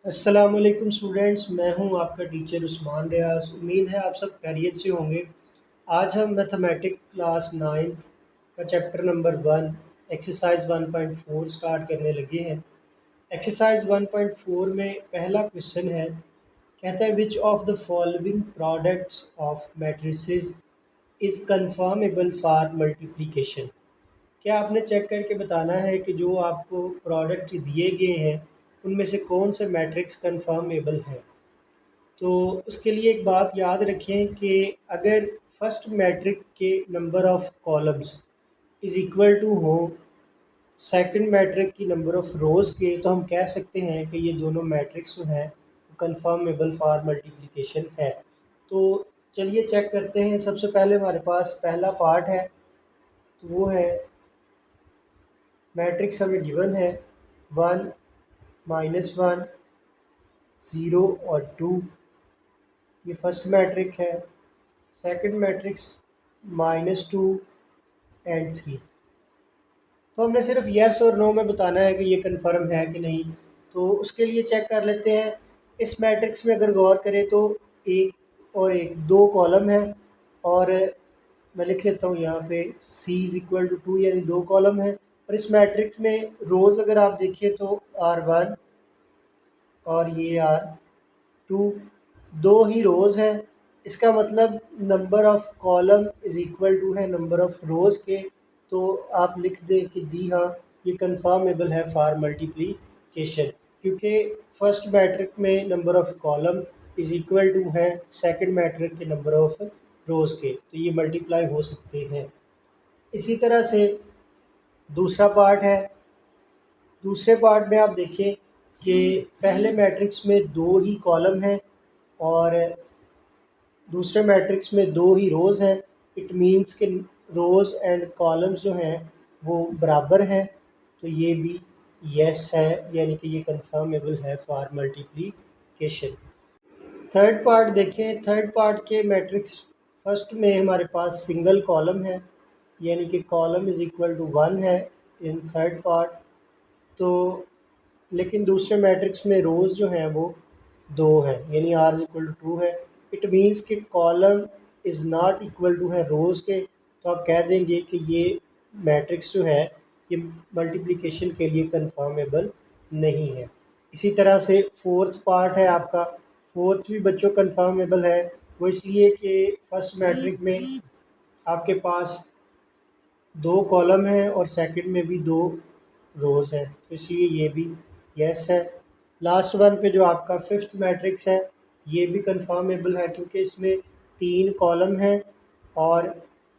अस्सलामुअलैकुम स्टूडेंट्स, मैं हूं आपका टीचर उस्मान रियाज। उम्मीद है आप सब खैरियत से होंगे। आज हम मैथमेटिक्स क्लास 9th का चैप्टर नंबर 1 एक्सरसाइज 1.4 स्टार्ट करने लगे हैं। एक्सरसाइज 1.4 में पहला क्वेश्चन है, कहता है which of the following products of matrices is conformable for multiplication. क्या आपने चेक करके बताना है कि जो आपको प्रोडक्ट दिए गए हैं उनमें से कौन से मैट्रिक्स कन्फर्मेबल है। तो उसके लिए एक बात याद रखें कि अगर फर्स्ट मैट्रिक के number of columns is equal to हो सेकंड मैट्रिक की नंबर ऑफ़ रोज़ के, तो हम कह सकते हैं कि ये दोनों मैट्रिक्स जो हैं कन्फर्मेबल फॉर मल्टीप्लिकेशन है। तो चलिए चेक करते हैं। सबसे पहले हमारे पास पहला पार्ट है, तो वो है मैट्रिक्स हमें गिवन है 1 -1 0 और 2। ये फर्स्ट मैट्रिक है। Second matrix -2 and 3। तो हमने सिर्फ यस और नो में बताना है कि ये कंफर्म है कि नहीं। तो उसके लिए चेक कर लेते हैं। इस मैट्रिक्स में अगर गौर करें तो एक और एक दो कॉलम है, और मैं लिख लेता हूँ यहाँ पे सी इज इक्वल टू 2, यानी दो कॉलम है। और इस मैट्रिक्स में रोज़ अगर आप देखिए तो R1 और ये R2, दो ही रोज़ हैं। इसका मतलब number of column is equal to है नंबर ऑफ़ रोज़ के। तो आप लिख दें कि जी हाँ, ये कन्फर्मेबल है फॉर मल्टीप्लिकेशन, क्योंकि फर्स्ट मैट्रिक में number of column is equal to है सेकंड मैट्रिक के नंबर ऑफ़ रोज़ के, तो ये मल्टीप्लाई हो सकते हैं। इसी तरह से दूसरा पार्ट है। दूसरे पार्ट में आप देखें कि पहले मैट्रिक्स में दो ही कॉलम हैं और दूसरे मैट्रिक्स में दो ही रोज़ हैं। इट मीन्स कि रोज़ एंड कॉलम्स जो हैं वो बराबर हैं। तो ये भी यस है, यानी कि ये कंफर्मेबल है फॉर मल्टीप्लिकेशन। थर्ड पार्ट देखें। थर्ड पार्ट के मैट्रिक्स फर्स्ट में हमारे पास सिंगल कॉलम है, यानी कि कॉलम इज़ इक्वल टू 1 है इन थर्ड पार्ट। तो लेकिन दूसरे मैट्रिक्स में रोज़ जो हैं वो दो हैं, यानी आर इज इक्वल टू 2 है। इट मीन्स कि column is not equal to है रोज़ के। तो आप कह देंगे कि ये मैट्रिक्स जो है ये मल्टीप्लिकेशन के लिए कंफर्मेबल नहीं है। इसी तरह से फोर्थ पार्ट है आपका। फोर्थ भी बच्चों कंफर्मेबल है। वो इसलिए कि फर्स्ट मैट्रिक में आपके पास दो कॉलम हैं और सेकंड में भी दो रोज़ हैं, तो इसलिए ये भी यस है। लास्ट वन पे जो आपका फिफ्थ मैट्रिक्स है, ये भी कंफर्मेबल है, क्योंकि इसमें तीन कॉलम हैं और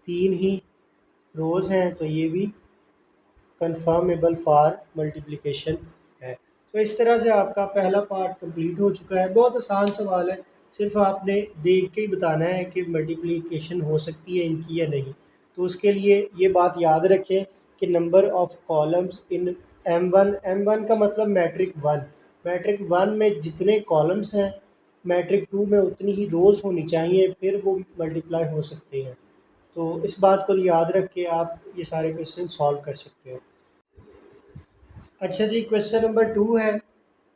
तीन ही रोज़ हैं, तो ये भी कंफर्मेबल फॉर मल्टीप्लिकेशन है। तो इस तरह से आपका पहला पार्ट कंप्लीट हो चुका है। बहुत आसान सवाल है, सिर्फ आपने देख के ही बताना है कि मल्टीप्लिकेशन हो सकती है इनकी या नहीं। तो उसके लिए ये बात याद रखें कि number of columns in M1 का मतलब मैट्रिक 1 में जितने कॉलम्स हैं मैट्रिक 2 में उतनी ही रोज़ होनी चाहिए, फिर वो मल्टीप्लाई हो सकते हैं। तो इस बात को याद रख के आप ये सारे क्वेश्चन सॉल्व कर सकते हो। अच्छा जी, क्वेश्चन नंबर 2 है।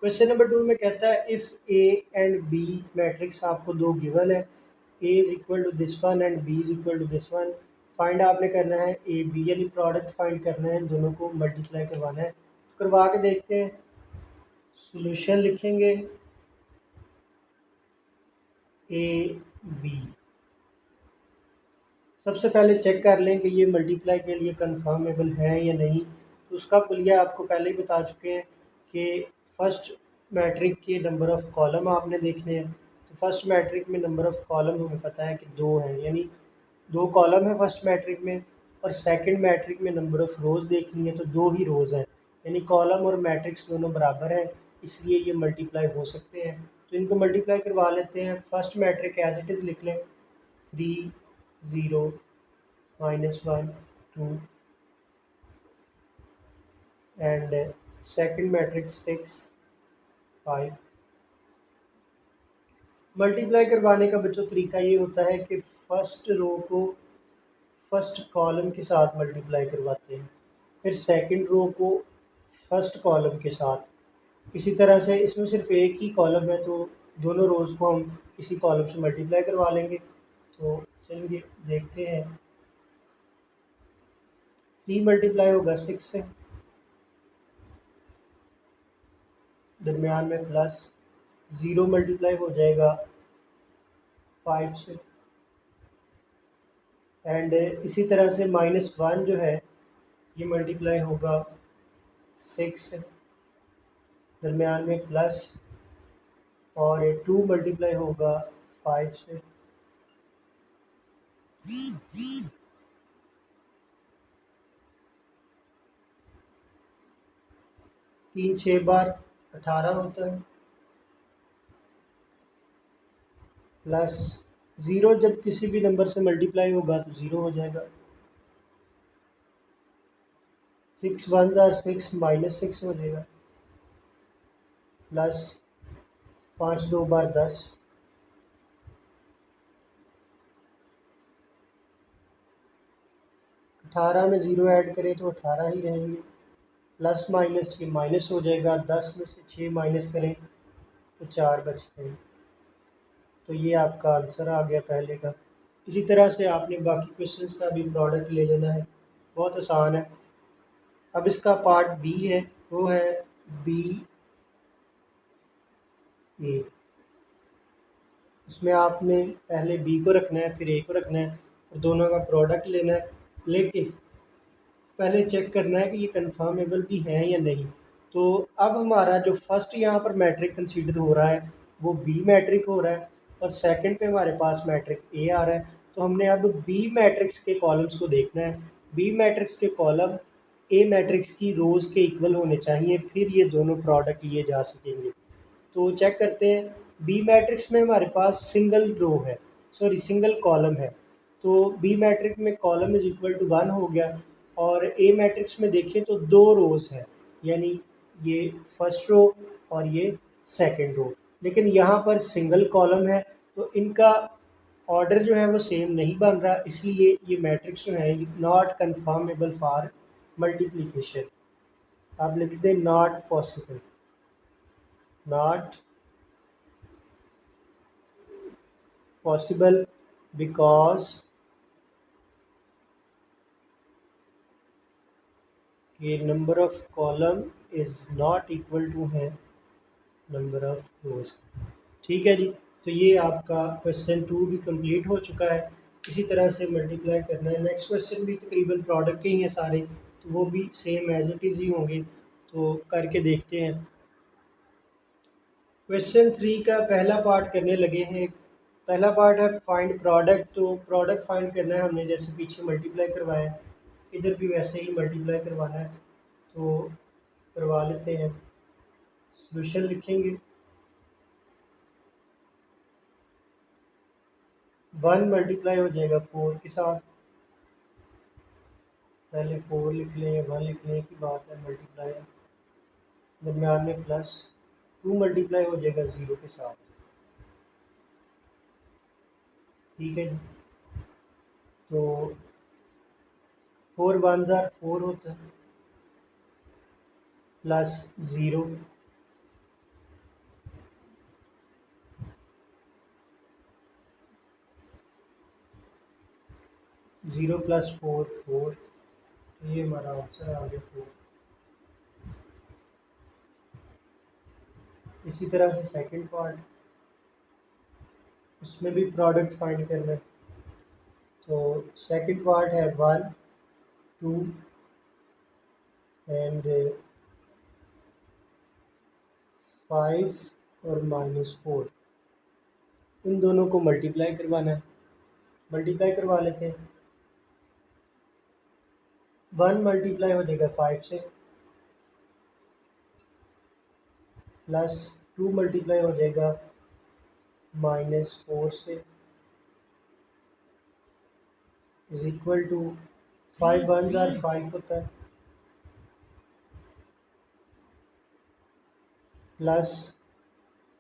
क्वेश्चन नंबर 2 में कहता है if A and B matrix आपको दो गिवन है, A is equal to this one and B is equal to this one. Find आपने करना है ए बी, यानी प्रोडक्ट फाइंड करना है, दोनों को मल्टीप्लाई करवाना है। करवा के देखते हैं। सॉल्यूशन लिखेंगे ए बी। सबसे पहले चेक कर लें कि ये मल्टीप्लाई के लिए कंफर्मेबल है या नहीं। तो उसका कुलिया आपको पहले ही बता चुके हैं कि फर्स्ट मैट्रिक के नंबर ऑफ़ कॉलम आपने देखने हैं। तो फर्स्ट मैट्रिक में नंबर ऑफ़ कॉलम हमें पता है कि दो हैं, यानी दो कॉलम है फर्स्ट मैट्रिक में। और सेकंड मैट्रिक में नंबर ऑफ़ रोज़ देखनी है, तो दो ही रोज़ हैं, यानी कॉलम और मैट्रिक्स दोनों बराबर हैं, इसलिए ये मल्टीप्लाई हो सकते हैं। तो इनको मल्टीप्लाई करवा लेते हैं। First matrix as it is लिख लें, 3 0 -1 2 एंड सेकंड मैट्रिक्स 6 5। मल्टीप्लाई करवाने का बच्चों तरीका ये होता है कि फर्स्ट रो को फर्स्ट कॉलम के साथ मल्टीप्लाई करवाते हैं, फिर सेकंड रो को फर्स्ट कॉलम के साथ, इसी तरह से इसमें सिर्फ एक ही कॉलम है तो दोनों रोज़ को हम इसी कॉलम से मल्टीप्लाई करवा लेंगे। तो चलिए देखते हैं। 3 मल्टीप्लाई होगा 6 से, दरमियान में प्लस, 0 मल्टीप्लाई हो जाएगा 5 से, एंड इसी तरह से -1 जो है ये मल्टीप्लाई होगा 6 से, दरमियान में प्लस, और 2 मल्टीप्लाई होगा 5 से। 3 6 बार 18 होता है, प्लस 0 जब किसी भी नंबर से मल्टीप्लाई होगा तो 0 हो जाएगा। 6 1 ज़ा 6 -6 हो जाएगा, प्लस 5 2 बार 10, 18 में 0 ऐड करें तो 18 ही रहेंगे, प्लस माइनस ये माइनस हो जाएगा, 10 में से 6 माइनस करें तो 4 बचते हैं। तो ये आपका आंसर आ गया पहले का। इसी तरह से आपने बाकी क्वेश्चंस का भी प्रोडक्ट ले लेना है, बहुत आसान है। अब इसका पार्ट बी है, वो है बी ए। इसमें आपने पहले बी को रखना है, फिर ए को रखना है, और दोनों का प्रोडक्ट लेना है, लेकिन पहले चेक करना है कि ये कन्फर्मेबल भी है या नहीं। तो अब हमारा जो फर्स्ट यहाँ पर मैट्रिक कंसीडर हो रहा है वो बी मैट्रिक हो रहा है, और सेकंड पे हमारे पास मैट्रिक ए आ रहा है। तो हमने अब बी मैट्रिक्स के कॉलम्स को देखना है। बी मैट्रिक्स के कॉलम ए मैट्रिक्स की रोज़ के इक्वल होने चाहिए, फिर ये दोनों प्रोडक्ट लिए जा सकेंगे। तो चेक करते हैं। बी मैट्रिक्स में हमारे पास सिंगल रो है, सॉरी सिंगल कॉलम है। तो बी मैट्रिक्स में कॉलम इज इक्वल टू 1 हो गया, और ए मैट्रिक्स में देखें तो 2 रोज़ है, यानी ये फर्स्ट रो और ये सेकंड रो। लेकिन यहाँ पर सिंगल कॉलम है तो इनका ऑर्डर जो है वो सेम नहीं बन रहा, इसलिए ये मैट्रिक्स जो है नॉट कन्फर्मेबल फॉर मल्टीप्लिकेशन। आप लिख दें not possible, not possible because ये number of column is not equal to है number of rows। ठीक है जी। तो ये आपका क्वेश्चन 2 भी कंप्लीट हो चुका है। इसी तरह से मल्टीप्लाई करना है। नेक्स्ट क्वेश्चन भी तकरीबन प्रोडक्ट के ही हैं सारे, तो वो भी सेम एज इट इज़ ही होंगे। तो करके देखते हैं। क्वेश्चन 3 का पहला पार्ट करने लगे हैं। पहला पार्ट है फाइंड प्रोडक्ट। तो प्रोडक्ट फाइंड करना है हमने, जैसे पीछे मल्टीप्लाई करवाया, इधर भी वैसे ही मल्टीप्लाई करवाना है। तो करवा लेते हैं। सॉल्यूशन लिखेंगे। 1 मल्टीप्लाई हो जाएगा 4 के साथ, पहले 4 लिख लें या 1 लिख लें की बात है, मल्टीप्लाई दरम्यान में प्लस, 2 मल्टीप्लाई हो जाएगा 0 के साथ। ठीक है जी। तो 4 1 ज़ार 4 होता है, प्लस 0, 0 प्लस 4 4। ये हमारा आंसर आ गया 4। इसी तरह से सेकंड पार्ट, उसमें भी प्रोडक्ट फाइंड करना है। तो सेकंड पार्ट है 1 2 एंड 5 और -4, इन दोनों को मल्टीप्लाई करवाना है। मल्टीप्लाई करवा लेते हैं। 1 मल्टीप्लाई हो जाएगा 5 से, प्लस 2 मल्टीप्लाई हो जाएगा -4 से, इज इक्वल टू 5 1 ज़ार 5 होता है, प्लस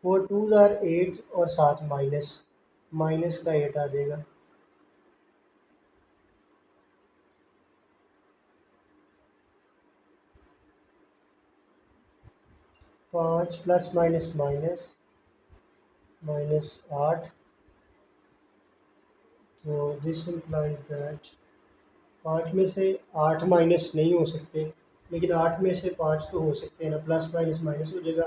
4 2 ज़ार 8 और साथ माइनस, माइनस का 8 आ जाएगा। 5 प्लस माइनस माइनस -8, तो दिस इम्प्लाइज दैट 5 में से 8 माइनस नहीं हो सकते, लेकिन 8 में से 5 तो हो सकते हैं ना, प्लस माइनस माइनस हो जाएगा,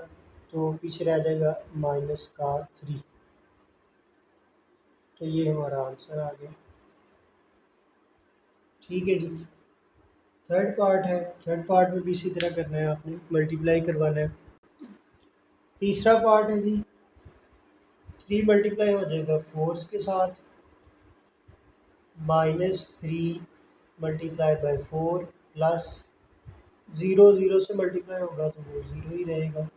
तो पीछे रह जाएगा माइनस का 3। तो ये हमारा आंसर आ गया। ठीक है जी। थर्ड पार्ट है, थर्ड पार्ट में भी इसी तरह करना है, आपने मल्टीप्लाई करवाना है। तीसरा पार्ट है जी, 3 मल्टीप्लाई हो जाएगा 4 के साथ, -3 मल्टीप्लाई बाय 4 प्लस 0 0 से मल्टीप्लाई होगा तो वो 0 ही रहेगा।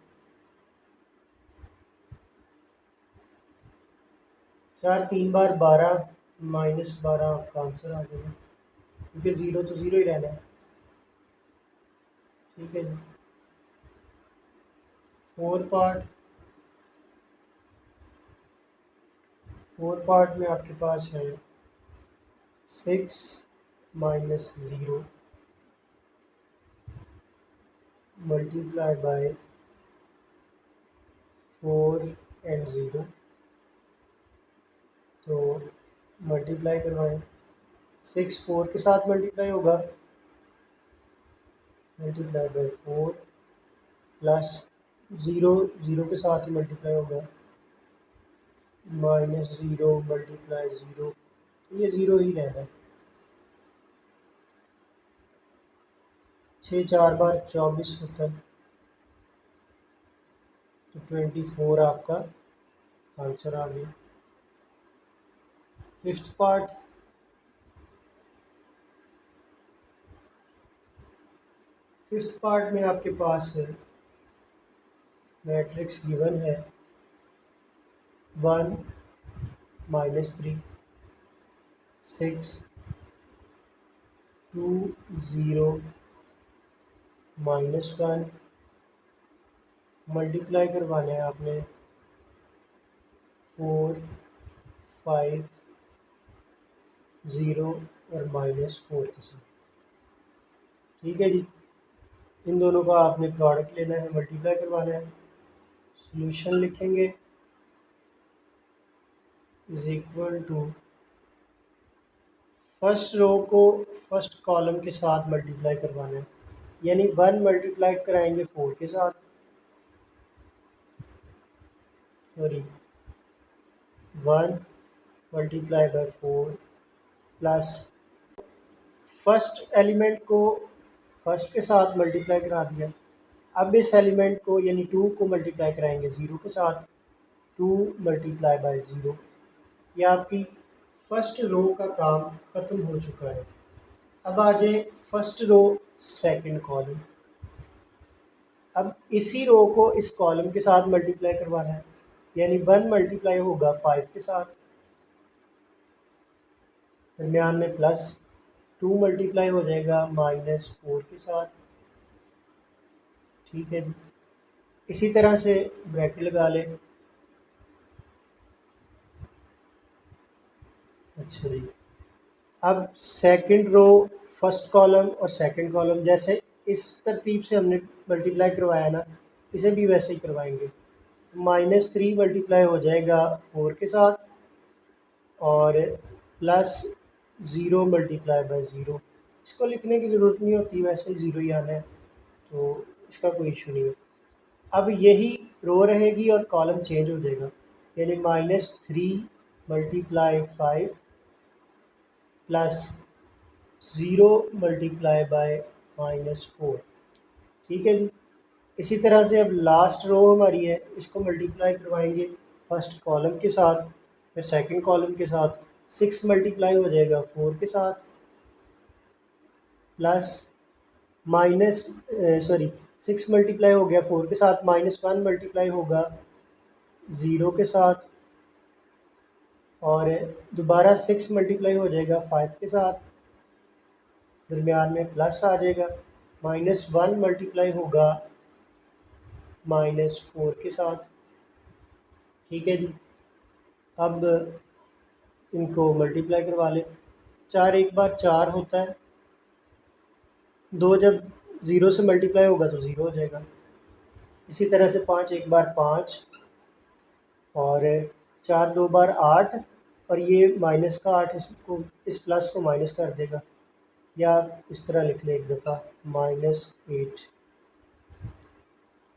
4 3 बार 12, -12 आपका आंसर आ जाएगा, क्योंकि 0 तो 0 ही रहना है। ठीक है जी। फोर पार्ट में आपके पास है 6 -0 मल्टीप्लाई बाय 4 एंड 0, तो मल्टीप्लाई करवाएं। 6 4 के साथ मल्टीप्लाई होगा, मल्टीप्लाई बाय 4 प्लस 0 0 के साथ ही मल्टीप्लाई होगा, -0 मल्टीप्लाई 0, ये 0 ही रहना है। 6 4 बार 24 होता है, तो 24 आपका आंसर आ गया। फिफ्थ पार्ट, फिफ्थ पार्ट में आपके पास मैट्रिक्स गिवन है 1 -3 6 2 0 -1, मल्टीप्लाई करवाना है आपने 4 5 0 और -4 के साथ। ठीक है जी। इन दोनों का आपने प्रोडक्ट लेना है, मल्टीप्लाई करवाना है। सॉल्यूशन लिखेंगे is equal to, first row को फर्स्ट कॉलम के साथ मल्टीप्लाई करवाना है, यानी 1 मल्टीप्लाई कराएंगे 4 के साथ, sorry 1 multiply by 4 plus first element को फर्स्ट के साथ मल्टीप्लाई करा दिया। अब इस एलिमेंट को यानी 2 को मल्टीप्लाई कराएंगे 0 के साथ, 2 मल्टीप्लाई बाय 0। यह आपकी फर्स्ट रो का काम ख़त्म हो चुका है। अब आ जाए फर्स्ट रो सेकंड कॉलम। अब इसी रो को इस कॉलम के साथ मल्टीप्लाई करवाना है, यानी 1 मल्टीप्लाई होगा 5 के साथ, दरमियान में प्लस, 2 मल्टीप्लाई हो जाएगा -4 के साथ। ठीक है जी। इसी तरह से ब्रैकेट लगा लें। अच्छा जी। अब सेकंड रो फर्स्ट कॉलम और सेकंड कॉलम, जैसे इस तरतीब से हमने मल्टीप्लाई करवाया ना, इसे भी वैसे ही करवाएंगे। -3 मल्टीप्लाई हो जाएगा 4 के साथ और प्लस 0 मल्टीप्लाई बाय 0। इसको लिखने की ज़रूरत नहीं होती, वैसे ही 0 ही आना है, तो इसका कोई इशू नहीं है। अब यही रो रहेगी और कॉलम चेंज हो जाएगा, यानी -3 मल्टीप्लाई 5 प्लस 0 मल्टीप्लाई बाय -4। ठीक है जी। इसी तरह से अब लास्ट रो हमारी है, इसको मल्टीप्लाई करवाएंगे फर्स्ट कॉलम के साथ, फिर सेकंड कॉलम के साथ। 6 मल्टीप्लाई हो जाएगा 4 के साथ प्लस माइनस सॉरी 6 मल्टीप्लाई हो गया 4 के साथ, -1 मल्टीप्लाई होगा 0 के साथ और दोबारा 6 मल्टीप्लाई हो जाएगा 5 के साथ, दरमियान में प्लस आ जाएगा। -1 मल्टीप्लाई होगा -4 के साथ। ठीक है जी। अब इनको मल्टीप्लाई करवा लें। 4 एक बार 4 होता है, 2 जब 0 से मल्टीप्लाई होगा तो 0 हो जाएगा। इसी तरह से 5 एक बार 5 और 4 दो बार 8 और ये माइनस का 8 इसको इस प्लस को माइनस कर देगा, या इस तरह लिख लें एक दफ़ा -8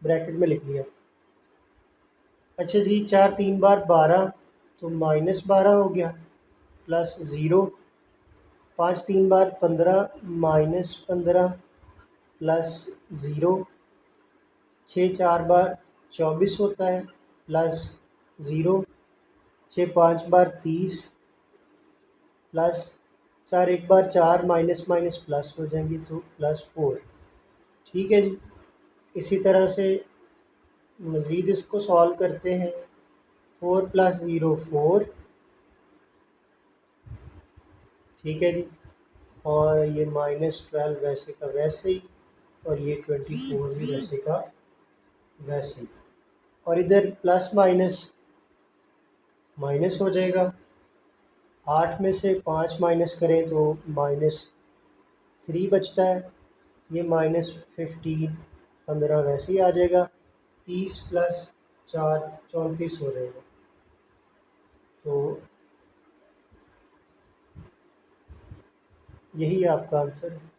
ब्रैकेट में लिख लिया। अच्छा जी, 4 तीन बार 12 तो -12 हो गया प्लस 0। 5 तीन बार 15 -15 प्लस 0। 6 चार बार 24 होता है प्लस 0। 6 पाँच बार 30 प्लस 4 एक बार 4 माइनस माइनस प्लस हो जाएंगे तो +4। ठीक है जी। इसी तरह से मज़ीद इसको सॉल्व करते हैं। 4 + 0 4। ठीक है जी। और ये -12 वैसे का वैसे ही, और ये 24 भी वैसे का वैसे ही। और इधर प्लस माइनस माइनस हो जाएगा। 8 में से 5 माइनस करें तो -3 बचता है। ये -15 15 वैसे ही आ जाएगा। 30 + 4 34 हो जाएगा। तो यही आपका आंसर है।